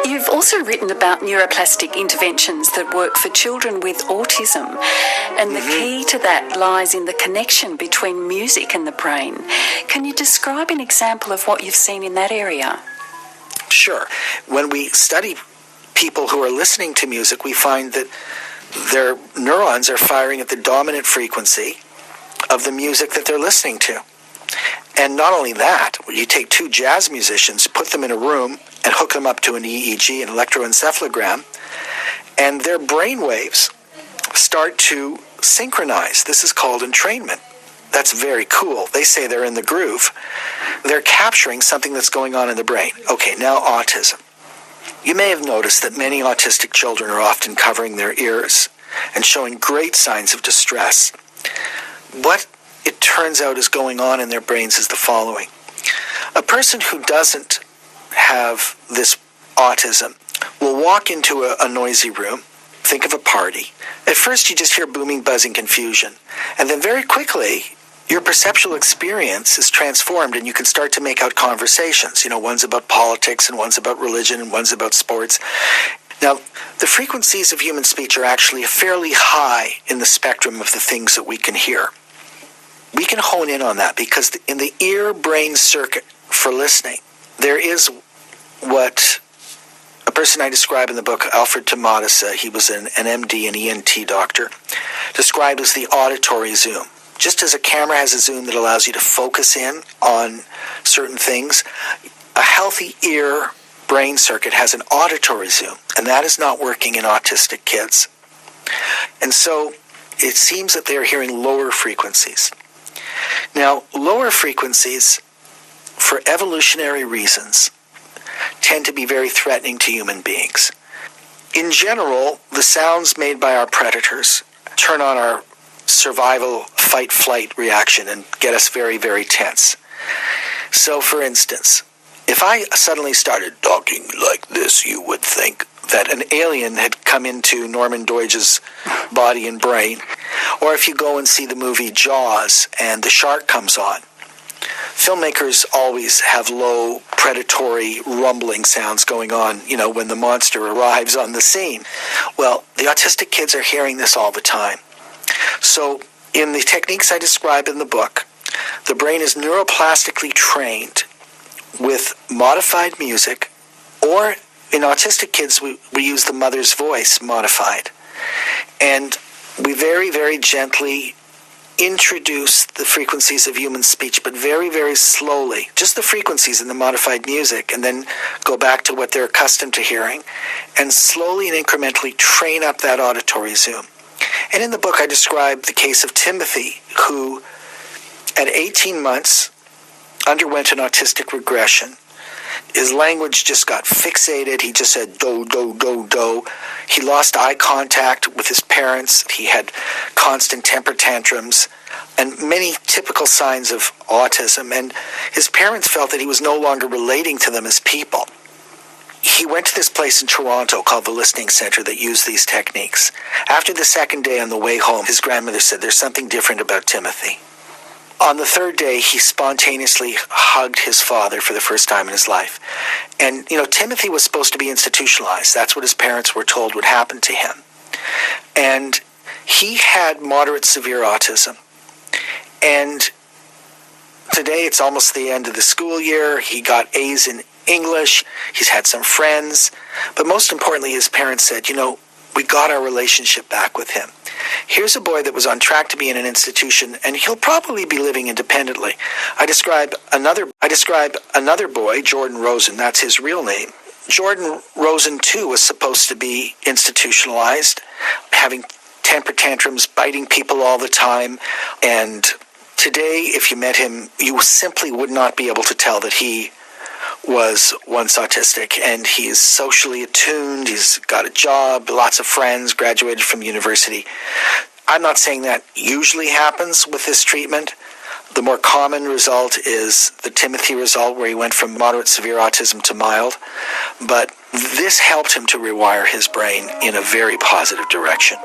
You've also written about neuroplastic interventions that work for children with autism, and the key to that lies in the connection between music and the brain. Can you describe an example of what you've seen in that area? Sure. When we study people who are listening to music, we find that their neurons are firing at the dominant frequency of the music that they're listening to. And not only that, you take two jazz musicians, put them in a room, and hook them up to an EEG, an electroencephalogram, and their brain waves start to synchronize. This is called entrainment. That's very cool. They say they're in the groove. They're capturing something that's going on in the brain. Okay, now autism. You may have noticed that many autistic children are often covering their ears and showing great signs of distress. What it turns out is going on in their brains is the following. A person who doesn't have this autism will walk into a noisy room. Think of a party. At first you just hear booming, buzzing confusion. And then very quickly, your perceptual experience is transformed and you can start to make out conversations. One's about politics and one's about religion and one's about sports. Now, the frequencies of human speech are actually fairly high in the spectrum of the things that we can hear. We can hone in on that because in the ear-brain circuit for listening, there is what a person I describe in the book, Alfred Tomatis, he was an MD, an ENT doctor, described as the auditory zoom. Just as a camera has a zoom that allows you to focus in on certain things, a healthy ear-brain circuit has an auditory zoom, and that is not working in autistic kids. And so it seems that they're hearing lower frequencies. Now, lower frequencies, for evolutionary reasons, tend to be very threatening to human beings. In general, the sounds made by our predators turn on our survival fight-flight reaction and get us very, very tense. So, for instance, if I suddenly started talking like this, you would think that an alien had come into Norman Doidge's body and brain. Or if you go and see the movie Jaws and the shark comes on, filmmakers always have low predatory rumbling sounds going on, when the monster arrives on the scene. Well, the autistic kids are hearing this all the time. So in the techniques I describe in the book, the brain is neuroplastically trained with modified music, or in autistic kids, we use the mother's voice modified. And we very, very gently introduce the frequencies of human speech, but very, very slowly, just the frequencies in the modified music, and then go back to what they're accustomed to hearing, and slowly and incrementally train up that auditory zoom. And in the book, I describe the case of Timothy, who at 18 months underwent an autistic regression. His language just got fixated. He just said, do, do, do, do. He lost eye contact with his parents. He had constant temper tantrums and many typical signs of autism. And his parents felt that he was no longer relating to them as people. He went to this place in Toronto called the Listening Center that used these techniques. After the second day on the way home, his grandmother said, there's something different about Timothy. On the third day, he spontaneously hugged his father for the first time in his life. And, Timothy was supposed to be institutionalized. That's what his parents were told would happen to him. And he had moderate severe autism. And today, it's almost the end of the school year. He got A's in English. He's had some friends. But most importantly, his parents said, we got our relationship back with him. Here's a boy that was on track to be in an institution, and he'll probably be living independently. I describe another boy, Jordan Rosen. That's his real name. Jordan Rosen, too, was supposed to be institutionalized, having temper tantrums, biting people all the time. And today, if you met him, you simply would not be able to tell that he was once autistic, and he's socially attuned, he's got a job, lots of friends, graduated from university. I'm not saying that usually happens with this treatment. The more common result is the Timothy result, where he went from moderate severe autism to mild, but this helped him to rewire his brain in a very positive direction.